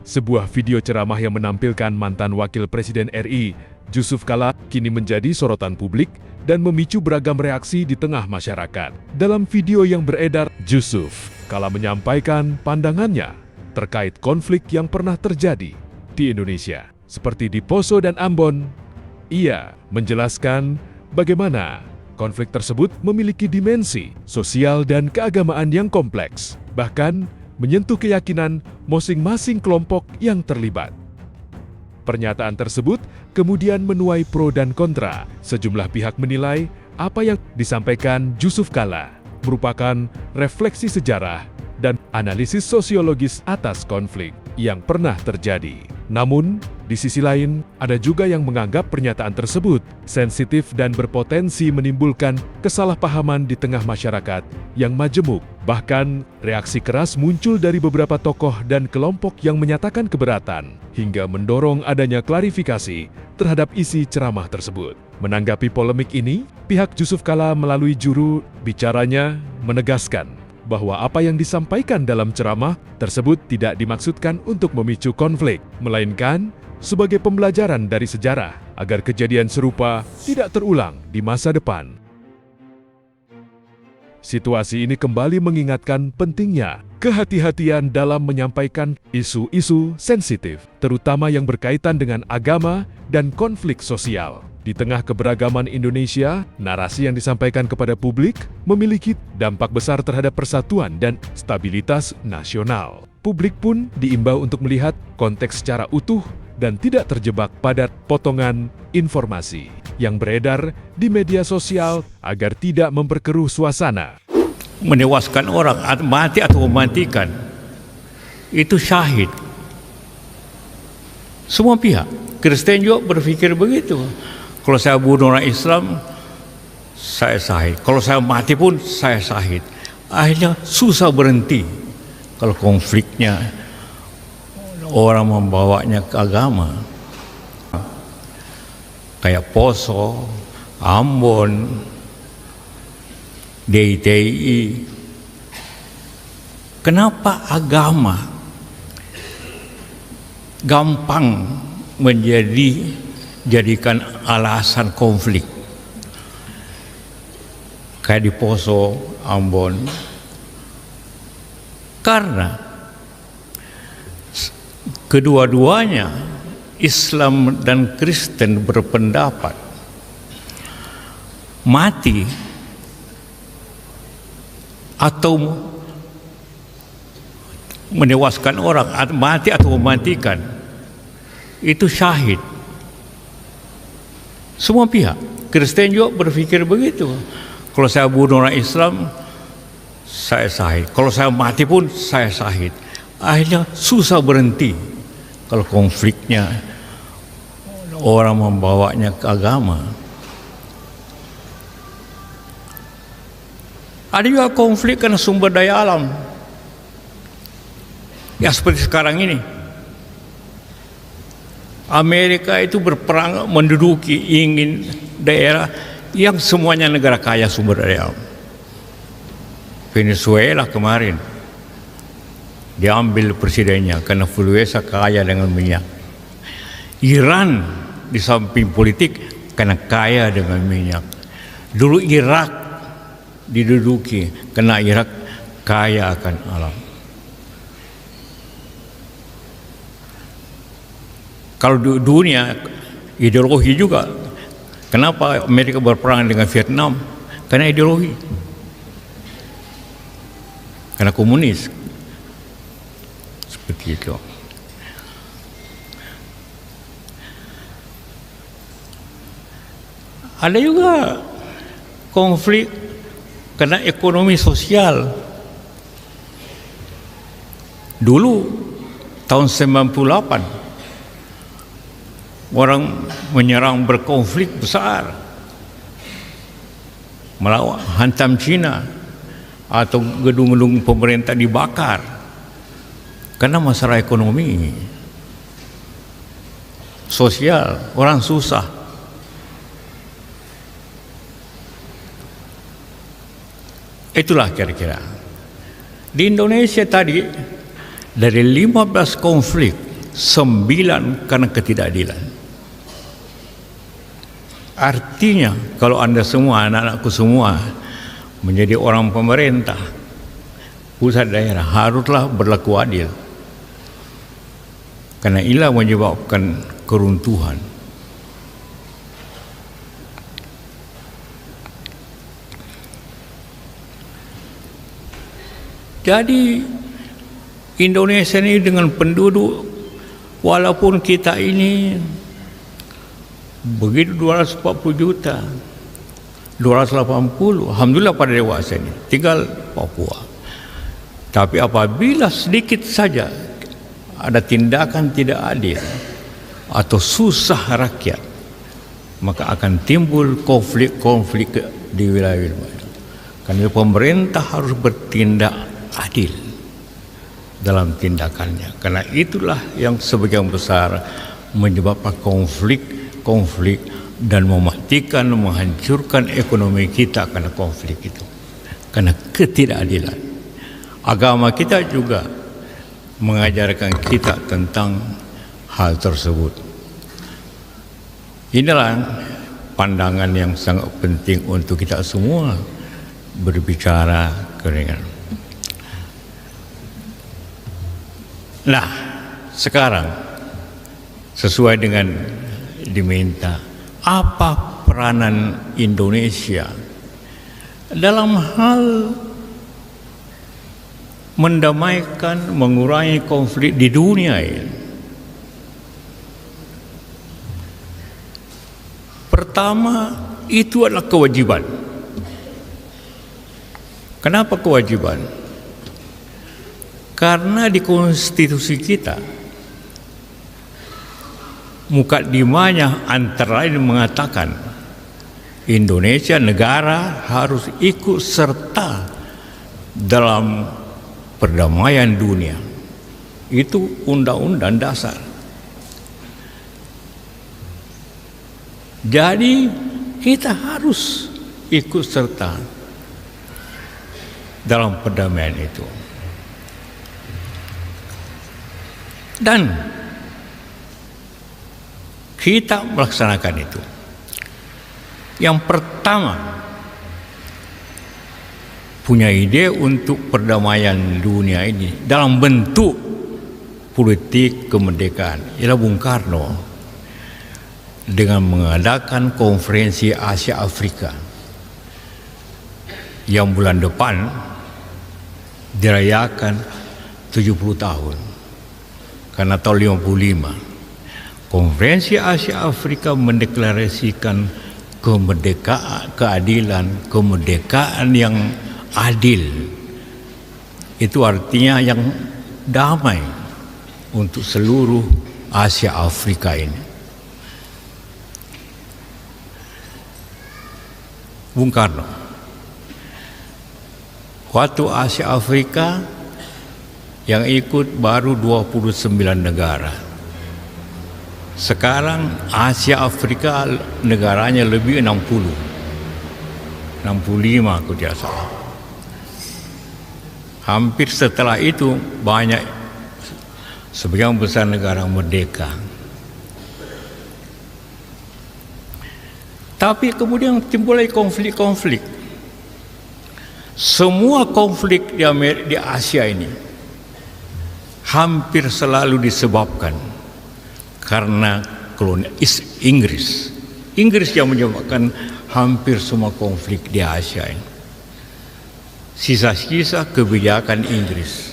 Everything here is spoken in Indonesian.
Sebuah video ceramah yang menampilkan mantan Wakil Presiden RI, Jusuf Kalla, kini menjadi sorotan publik dan memicu beragam reaksi di tengah masyarakat. Dalam video yang beredar, Jusuf Kalla menyampaikan pandangannya terkait konflik yang pernah terjadi di Indonesia, seperti di Poso dan Ambon. Ia menjelaskan bagaimana konflik tersebut memiliki dimensi sosial dan keagamaan yang kompleks, bahkan menyentuh keyakinan masing-masing kelompok yang terlibat. Pernyataan tersebut kemudian menuai pro dan kontra. Sejumlah pihak menilai apa yang disampaikan Jusuf Kalla merupakan refleksi sejarah dan analisis sosiologis atas konflik yang pernah terjadi. Namun, di sisi lain, ada juga yang menganggap pernyataan tersebut sensitif dan berpotensi menimbulkan kesalahpahaman di tengah masyarakat yang majemuk. Bahkan, reaksi keras muncul dari beberapa tokoh dan kelompok yang menyatakan keberatan, hingga mendorong adanya klarifikasi terhadap isi ceramah tersebut. Menanggapi polemik ini, pihak Jusuf Kalla melalui juru bicaranya menegaskan bahwa apa yang disampaikan dalam ceramah tersebut tidak dimaksudkan untuk memicu konflik, melainkan sebagai pembelajaran dari sejarah agar kejadian serupa tidak terulang di masa depan. Situasi ini kembali mengingatkan pentingnya kehati-hatian dalam menyampaikan isu-isu sensitif, terutama yang berkaitan dengan agama dan konflik sosial. Di tengah keberagaman Indonesia, narasi yang disampaikan kepada publik memiliki dampak besar terhadap persatuan dan stabilitas nasional. Publik pun diimbau untuk melihat konteks secara utuh dan tidak terjebak pada potongan informasi yang beredar di media sosial agar tidak memperkeruh suasana. Menewaskan orang, mati atau mematikan, itu syahid. Semua pihak, Kristen juga berpikir begitu. Kalau saya bunuh orang Islam, saya syahid. Kalau saya mati pun, saya syahid. Akhirnya susah berhenti. Kalau konfliknya, orang membawanya ke agama. Kayak Poso, Ambon, DITI. Kenapa agama gampang jadikan alasan konflik? Kayak di Poso, Ambon. Karena kedua-duanya Islam dan Kristen berpendapat mati atau menewaskan orang, mati atau mematikan, itu syahid. Semua pihak, Kristen juga berpikir begitu. Kalau saya bunuh orang Islam, saya syahid. Kalau saya mati pun, saya syahid. Akhirnya susah berhenti. Kalau konfliknya, orang membawanya ke agama. Ada juga konflik karena sumber daya alam. Ya seperti sekarang ini. Amerika itu berperang menduduki, ingin daerah yang semuanya negara kaya sumber daya alam. Venezuela kemarin diambil presidennya karena Venezuela kaya dengan minyak. Iran di samping politik karena kaya dengan minyak. Dulu Irak diduduki karena Irak kaya akan alam. Kalau dunia ideologi juga. Kenapa Amerika berperang dengan Vietnam? Karena ideologi. Karena komunis. Seperti itu. Ada juga konflik karena ekonomi sosial. Dulu tahun 98 orang menyerang berkonflik besar, melawan, hantam Cina, atau gedung-gedung pemerintah dibakar karena masalah ekonomi sosial, orang susah. Itulah kira-kira. Di Indonesia tadi dari 15 konflik 9 karena ketidakadilan. Artinya kalau Anda semua, anak-anakku semua menjadi orang pemerintah, pusat daerah, haruslah berlaku adil. Karena inilah menyebabkan keruntuhan. Jadi Indonesia ini dengan penduduk, walaupun kita ini begitu 240 juta, 280, alhamdulillah pada dewasa ini, tinggal Papua. Tapi apabila sedikit saja ada tindakan tidak adil atau susah rakyat, maka akan timbul konflik-konflik di wilayah-wilayah. Karena pemerintah harus bertindak adil dalam tindakannya, karena itulah yang sebagian besar menyebabkan konflik dan mematikan, menghancurkan ekonomi kita karena konflik itu, karena ketidakadilan. Agama kita juga mengajarkan kita tentang hal tersebut. Inilah pandangan yang sangat penting untuk kita semua berbicara dengan. Nah, sekarang sesuai dengan diminta, apa peranan Indonesia dalam hal mendamaikan, mengurangi konflik di dunia ini? Pertama, itu adalah kewajiban. Kenapa kewajiban? Karena di konstitusi kita mukaddimahnya antara lain mengatakan Indonesia negara harus ikut serta dalam perdamaian dunia. Itu undang-undang dasar. Jadi kita harus ikut serta dalam perdamaian itu. Dan kita melaksanakan itu. Yang pertama, punya ide untuk perdamaian dunia ini dalam bentuk politik kemerdekaan ialah Bung Karno dengan mengadakan konferensi Asia Afrika yang bulan depan dirayakan 70 tahun. Karena tahun 55 Konferensi Asia Afrika mendeklarasikan kemerdekaan, keadilan, kemerdekaan yang adil. Itu artinya yang damai untuk seluruh Asia Afrika ini. Bung Karno, waktu Asia Afrika yang ikut baru 29 negara. Sekarang Asia Afrika negaranya lebih 65 aku tidak salah. Hampir setelah itu banyak sebagian besar negara merdeka. Tapi kemudian timbul konflik-konflik. Semua konflik di Asia ini hampir selalu disebabkan karena kolonialis Inggris. Inggris yang menyebabkan hampir semua konflik di Asia ini. Sisa-sisa kebijakan Inggris.